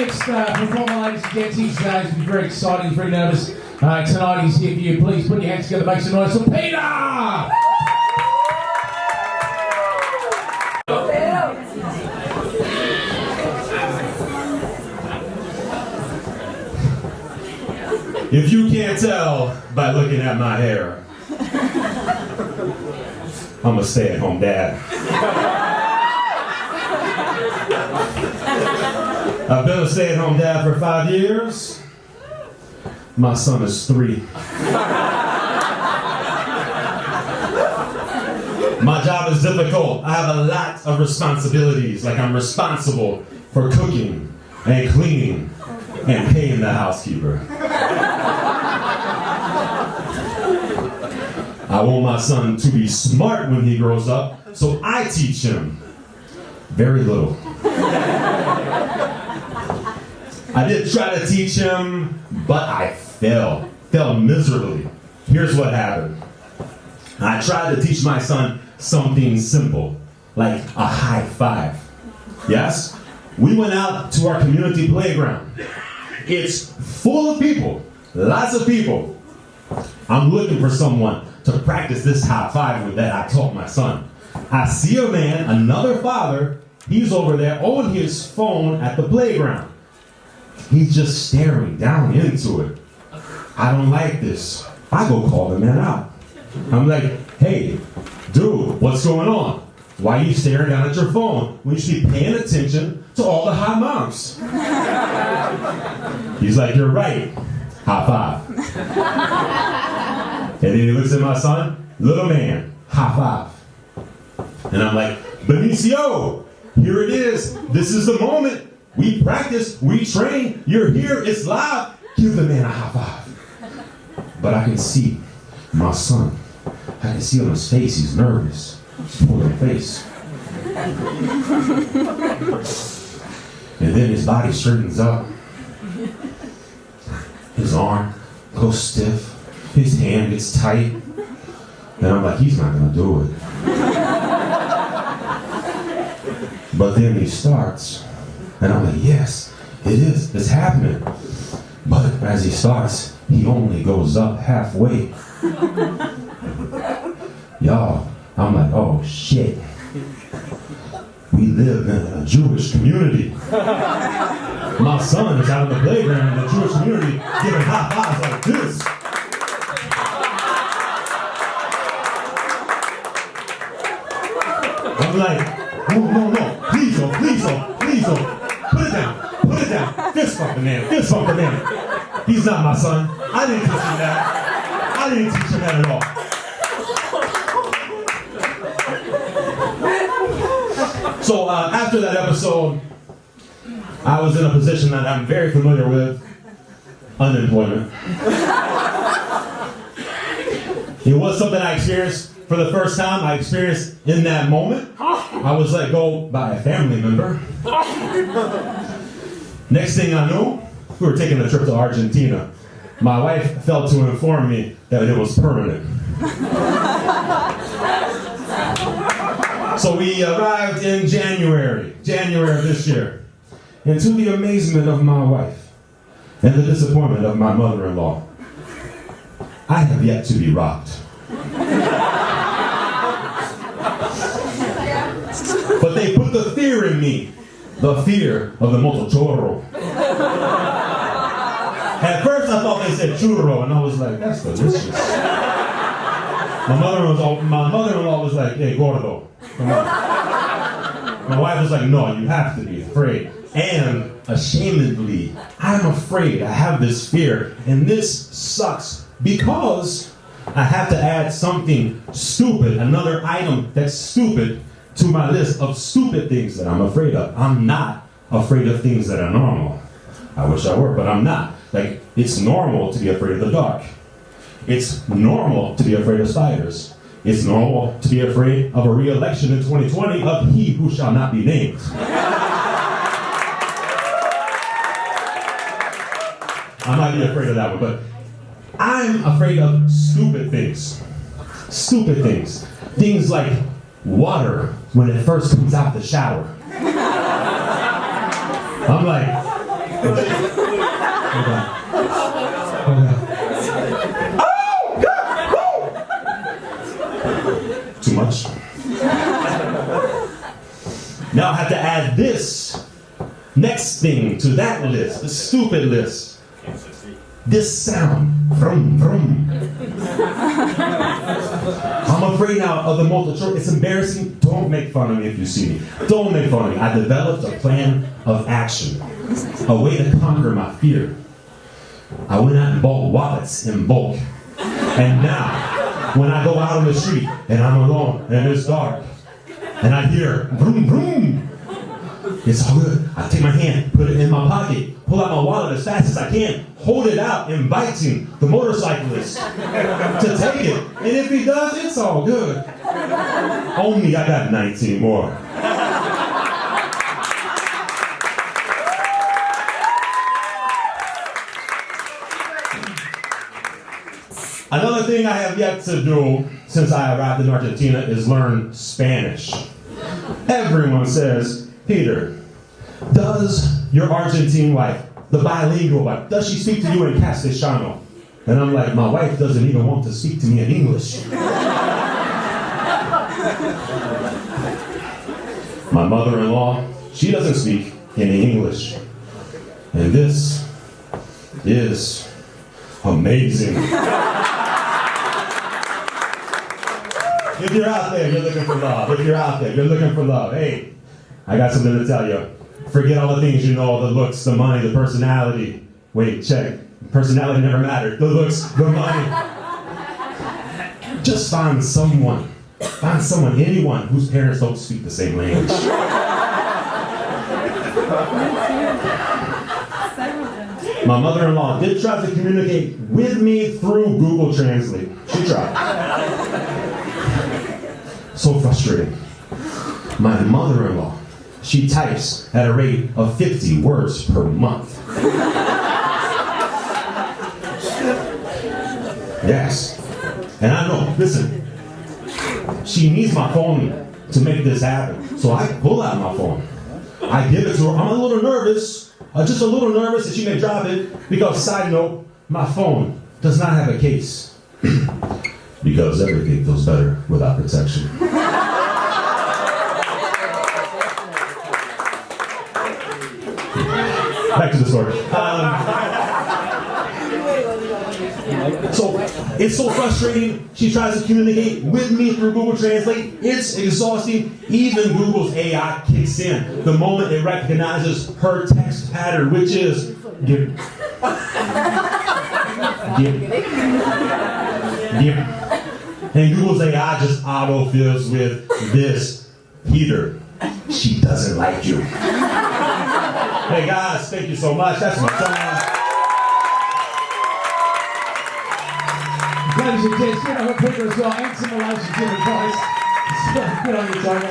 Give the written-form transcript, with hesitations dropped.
next performer, ladies and gents, he's very exciting, he's very nervous. Tonight he's here for you. Please put your hands together, make some noise for Peter! If you can't tell by looking at my hair, I'm a stay-at-home dad. I've been a stay-at-home dad for 5 years. My son is 3. My job is difficult. I have a lot of responsibilities. Like I'm responsible for cooking and cleaning and paying the housekeeper. I want my son to be smart when he grows up, so I teach him very little. I did try to teach him, but I failed miserably. Here's what happened. I tried to teach my son something simple, like a high five. Yes? We went out to our community playground. It's full of people, lots of people. I'm looking for someone to practice this high five with that I taught my son. I see a man, another father, he's over there on his phone at the playground. He's just staring down into it. I don't like this. I go call the man out. I'm like, hey, dude, what's going on? Why are you staring down at your phone when you should be paying attention to all the high moms? He's like, you're right. High five. And then he looks at my son, little man, high five. And I'm like, Benicio, here it is. This is the moment. We practice, we train, you're here, it's live. Give the man a high five. But I can see my son. I can see on his face, he's nervous. He's pulling face. And then his body straightens up. His arm goes stiff. His hand gets tight. And I'm like, he's not gonna do it. But then he starts. And I'm like, yes, it is. It's happening. But as he starts, he only goes up halfway. Y'all, I'm like, oh shit. We live in a Jewish community. My son is out on the playground in a Jewish community giving high fives like this. I'm like, no, please don't. Put it down. Fist bump the man. He's not my son. I didn't teach him that. I didn't teach him that at all. So after that episode, I was in a position that I'm very familiar with, unemployment. It was something I experienced for the first time. I experienced in that moment. I was let go by a family member. Next thing I knew, we were taking a trip to Argentina. My wife failed to inform me that it was permanent. So we arrived in January of this year. And to the amazement of my wife and the disappointment of my mother-in-law, I have yet to be robbed. But they put the fear in me, the fear of the motochorro. At first I thought they said churro, and I was like, that's delicious. My mother-in-law was like, hey, gordo, come on. My wife was like, no, you have to be afraid. And ashamedly, I'm afraid. I have this fear, and this sucks because I have to add something stupid, another item that's stupid to my list of stupid things that I'm afraid of. I'm not afraid of things that are normal. I wish I were, but I'm not. Like, it's normal to be afraid of the dark. It's normal to be afraid of spiders. It's normal to be afraid of a re-election in 2020 of he who shall not be named. I might be afraid of that one, but I'm afraid of stupid things. Stupid things. Things like water when it first comes out the shower. I'm like, Too much? Now I have to add this next thing to that list, the stupid list. This sound, vroom, vroom. I'm afraid now of the multiple. It's embarrassing. Don't make fun of me if you see me. Don't make fun of me. I developed a plan of action, a way to conquer my fear. I went out and bought wallets in bulk. And now, when I go out on the street and I'm alone and it's dark, and I hear vroom, vroom, it's all good. I take my hand, put it in my pocket, pull out my wallet as fast as I can, hold it out, inviting the motorcyclist to take it. And if he does, it's all good. Only I got 19 more. Another thing I have yet to do since I arrived in Argentina is learn Spanish. Everyone says, Peter, does your Argentine wife, the bilingual wife, does she speak to you in Castellano? And I'm like, my wife doesn't even want to speak to me in English. My mother-in-law, she doesn't speak any English. And this is amazing. If you're out there, you're looking for love. If you're out there, you're looking for love. Hey, I got something to tell you. Forget all the things you know, the looks, the money, the personality. Wait, check. Personality never mattered. The looks, the money. Just find someone, anyone whose parents don't speak the same language. My mother-in-law did try to communicate with me through Google Translate. She tried. So frustrating. My mother-in-law, she types at a rate of 50 words per month. Yes. And I know, listen, she needs my phone to make this happen. So I pull out my phone. I give it to her. I'm a little nervous, just a little nervous that she may drop it, because, side note, my phone does not have a case. Because everything feels better without protection. Back to the story. So it's so frustrating. She tries to communicate with me through Google Translate. It's exhausting. Even Google's AI kicks in the moment it recognizes her text pattern, which is give. And Google's AI just auto-fills with this. Peter, she doesn't like you. Hey guys, thank you so much. That's my time. Ladies and gents, give it up for Peter as well, and some relationship advice. Good on you, Tony.